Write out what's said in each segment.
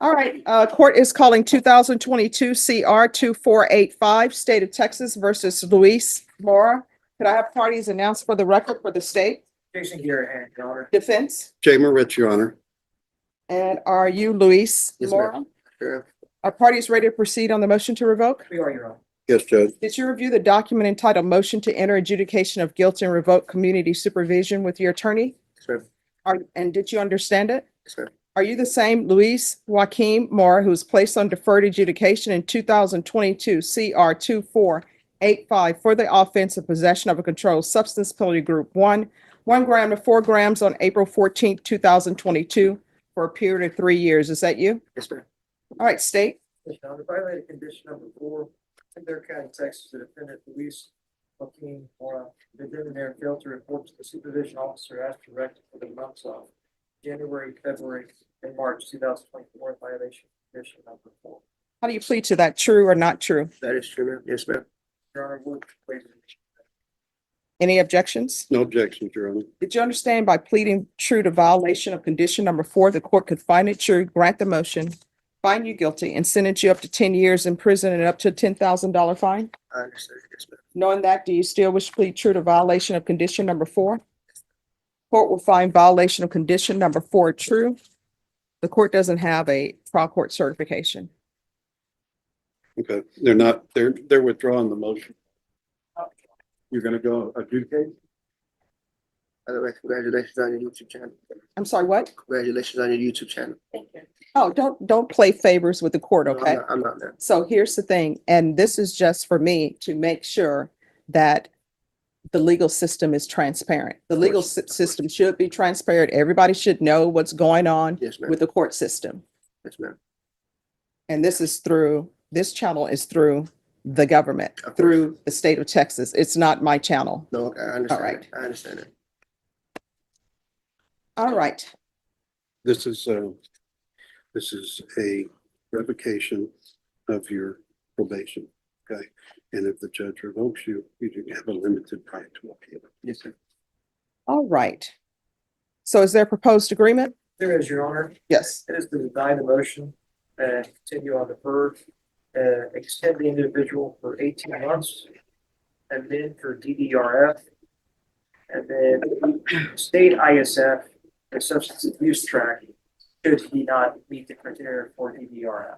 All right, court is calling 2022 CR 2485, State of Texas versus Luis Mora. Could I have parties announced for the record for the state? Jason Garrett, Your Honor. Defense? Jay Moritz, Your Honor. And are you Luis Yes, Mora? ma'am. Sure. Are parties ready to proceed on the motion to revoke? We are, Your Honor. Yes, Judge. Did you review the document entitled Motion to Enter Adjudication of Guilt and Revoke Community Supervision with your attorney? Yes, ma'am. And did you understand it? Yes, ma'am. Are you the same Luis Joaquin Mora who was placed on deferred adjudication in 2022 CR 2485 for the offense of possession of a controlled substance penalty group 1 gram to 4 grams on April 14th, 2022 for a period of 3 years? Is that you? Yes, ma'am. All right, state. Yes, Your Honor. Violated condition number 4, in their county, Texas, the defendant Luis Joaquin Mora, the defendant failed to report to the supervision officer as directed for the months of January, February, and March 2024, violation of condition number 4. How do you plead to that? True or not true? That is true, ma'am. Yes, ma'am. Your Honor, we'll waive it. Any objections? No objections, Your Honor. Did you understand by pleading true to violation of condition number 4, the court could find it true, grant the motion, find you guilty, and sentence you up to 10 years in prison and up to a $10,000 fine? I understand. Yes, ma'am. Knowing that, do you still wish to plead true to violation of condition number 4? Court will find violation of condition number 4 true. The court doesn't have a trial court certification. Okay, they're withdrawing the motion. You're gonna go adjudicate? By the way, congratulations on your YouTube channel. I'm sorry, what? Congratulations on your YouTube channel. Oh, don't play favors with the court, okay? I'm not there. So here's the thing, and this is just for me to make sure that the legal system is transparent. The legal system should be transparent. Everybody should know what's going on Yes, ma'am. with the court system. Yes, ma'am. And this channel is through the government, Of course. through the state of Texas. It's not my channel. No, okay, I understand. All right. It. I understand it. All right. This is a revocation of your probation, okay? And if the judge revokes you, you do have a limited right to appeal. Yes, sir. All right. So is there a proposed agreement? There is, Your Honor. Yes. It is to deny the motion and continue on deferred, extend the individual for 18 months, and then for DDRF, and then state ISF, the substance abuse track, should he not meet the criteria for DDRF.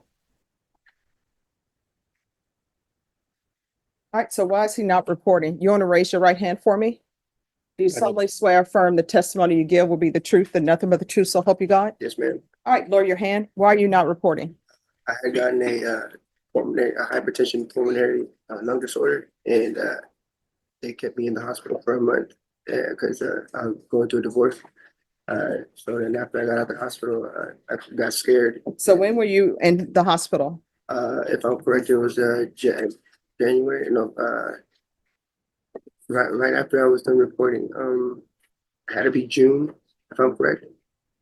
All right. So why is he not reporting? You want to raise your right hand for me? Do you solemnly swear or affirm the testimony you give will be the truth and nothing but the truth, so help you God? Yes, ma'am. All right, lower your hand. Why are you not reporting? I had gotten a hypertension pulmonary lung disorder, and they kept me in the hospital for a month because I was going through a divorce. So then after I got out of the hospital, I got scared. So when were you in the hospital? If I'm correct, it was January. No, right after I was done reporting. It had to be June, if I'm correct.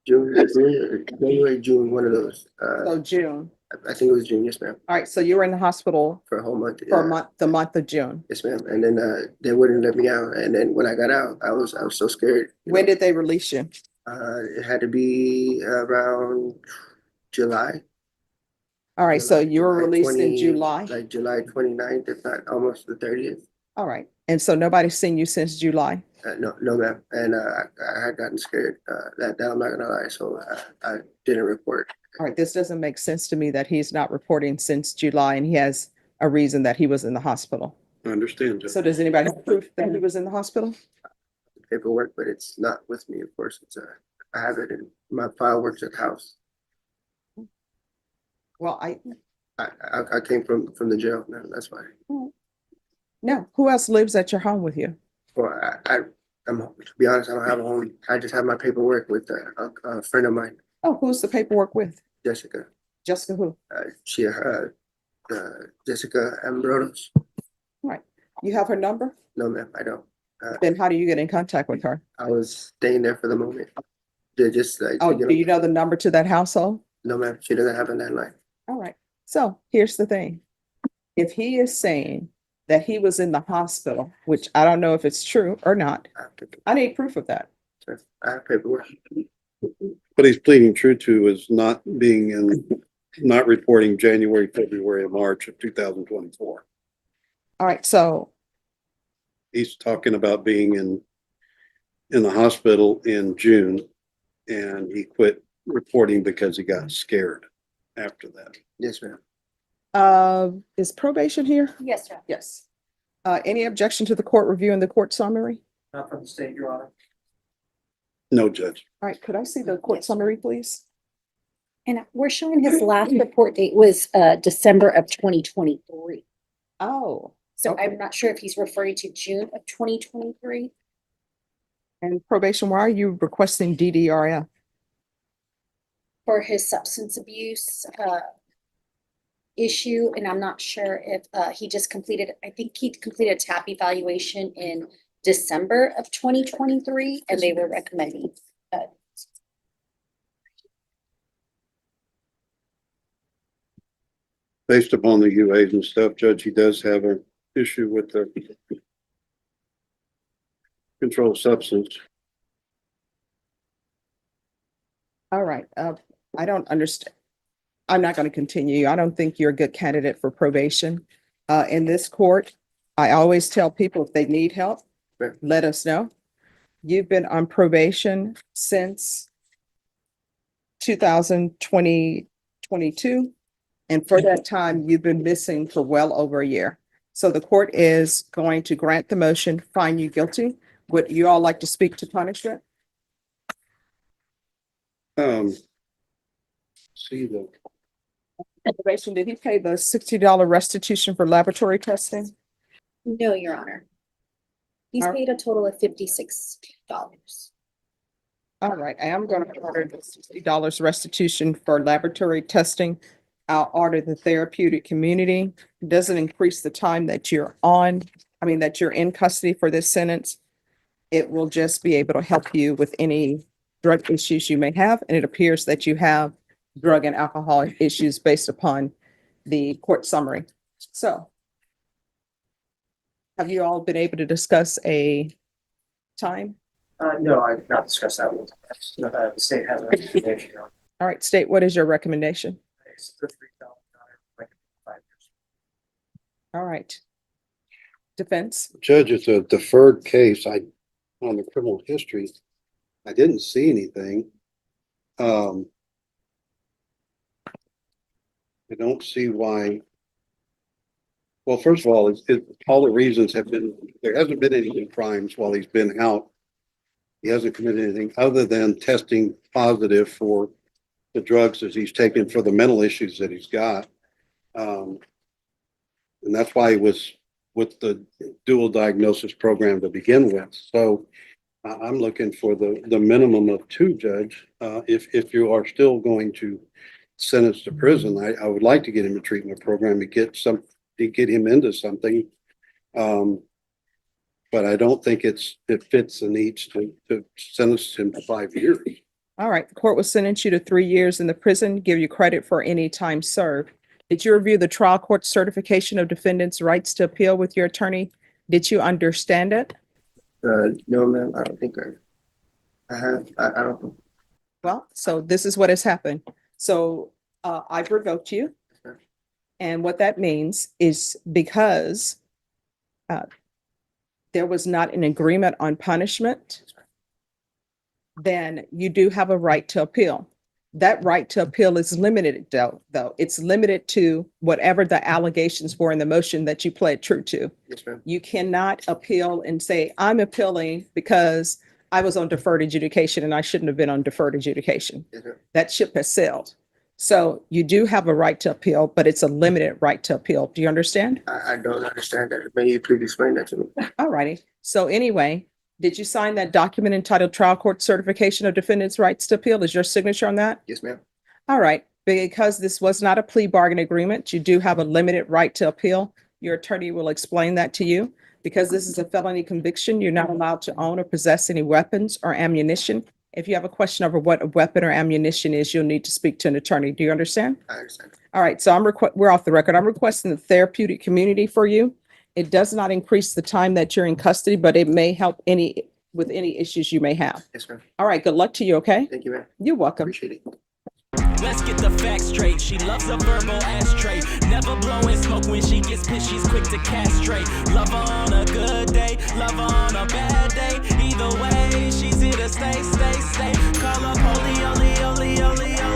January, June, one of those. So June. I think it was June. Yes, ma'am. All right, so you were in the hospital For a whole month. for a yeah. month, the month of June. Yes, ma'am. And then they wouldn't let me out. And then when I got out, I was so scared. When did they release you? It had to be around July. All right, so you were Like released in 20 July. Like July 29th, if not almost the 30th. All right, and so nobody's seen you since July. No, ma'am. And I had gotten scared. That I'm not gonna lie. So I didn't report. All right, this doesn't make sense to me that he's not reporting since July and he has a reason that he was in the hospital. I understand. So does anybody have proof that he was in the hospital? Paperwork, but it's not with me. Of course, I have it in my file. Works at the house. Well, I came from the jail. No, that's why. no. Who else lives at your home with you? Well, I'm to be honest. I don't have a home. I just have my paperwork with a friend of mine, Oh, who's the paperwork with? Jessica. Jessica who? Jessica Ambrodos. You have her number? No, ma'am, I don't. Then how do you get in contact with her? I was staying there for the moment. They're just like, Oh, do you know the number to that household? no, ma'am, she doesn't have a landline. All right. So here's the thing. If he is saying that he was in the hospital, which I don't know if it's true or not, I need proof of that. I have paperwork. What he's pleading true to is not being in not reporting January, February, and March of 2024. All right, so, He's talking about being in the hospital in June, and he quit reporting because he got scared after that. Yes, ma'am. is probation here? Yes, sir. Yes. Any objection to the court reviewing the court summary? Not from the state, Your Honor. No, Judge. All right, could I see the court summary, please? And we're showing his last report date was December of 2023. Oh, So Okay. I'm not sure if he's referring to June of 2023. and probation, why are you requesting DDRF? For his substance abuse issue, and I'm not sure if he just completed, I think he completed a TAP evaluation in December of 2023, and they were recommending. Based upon the UAs and stuff, Judge, he does have an issue with the controlled substance. All right, I don't understand. I'm not going to continue. I don't think you're a good candidate for probation. In this court, I always tell people if they need help, Sure. let us know. You've been on probation since 2022. And for that time, you've been missing for well over a year. So the court is going to grant the motion, find you guilty. Would you all like to speak to punishment? See the, Probation, did he pay the $60 restitution for laboratory testing? No, Your Honor. He's paid a total of $56. All right, I am going to order the $60 restitution for laboratory testing. I'll order the therapeutic community. It doesn't increase the time that you're that you're in custody for this sentence. It will just be able to help you with any drug issues you may have, and it appears that you have drug and alcohol issues based upon the court summary. So, have you all been able to discuss a time? No, I've not discussed that with the state has a recommendation. Your Honor. All right, state, what is your recommendation? It's the $3,000, like 5 years. All right. Defense? Judge, it's a deferred case. On the criminal history, I didn't see anything. I don't see why. Well, first of all, all the reasons have been, there hasn't been any crimes while he's been out. He hasn't committed anything other than testing positive for the drugs that he's taken for the mental issues that he's got. And that's why he was with the dual diagnosis program to begin with. So I'm looking for the minimum of 2, Judge. If you are still going to sentence to prison, I would like to get him a treatment program to get him into something. But I don't think it fits the needs to sentence him to 5 years. All right, the court will sentence you to 3 years in the prison, give you credit for any time served. Did you review the trial court certification of defendant's rights to appeal with your attorney? Did you understand it? No, ma'am, I don't think I have, I don't think. Well, so this is what has happened. So I've revoked you. And what that means is because there was not an agreement on punishment, then you do have a right to appeal. That right to appeal is limited though. It's limited to whatever the allegations were in the motion that you pled true to. Yes, ma'am. You cannot appeal and say, I'm appealing because I was on deferred adjudication and I shouldn't have been on deferred adjudication. Yes, ma'am. That ship has sailed. So you do have a right to appeal, but it's a limited right to appeal. Do you understand? I don't understand that. May you please explain that to me? All righty. So anyway, did you sign that document entitled Trial Court Certification of Defendant's Rights to Appeal? Is your signature on that? Yes, ma'am. All right. Because this was not a plea bargain agreement, you do have a limited right to appeal. Your attorney will explain that to you. Because this is a felony conviction, you're not allowed to own or possess any weapons or ammunition. If you have a question over what a weapon or ammunition is, you'll need to speak to an attorney. Do you understand? I understand. All right, so we're off the record. I'm requesting the therapeutic community for you. It does not increase the time that you're in custody, but it may help with any issues you may have. Yes, ma'am. All right, good luck to you, okay? Thank you, ma'am. You're welcome. Appreciate it. let's get the facts straight. She loves a verbal ashtray, never blowing smoke. When she gets pissed, she's quick to castrate. Love her on a good day, love her on a bad day. Either way, she's here to stay, stay, stay. Call up holy, holy, holy, holy, holy.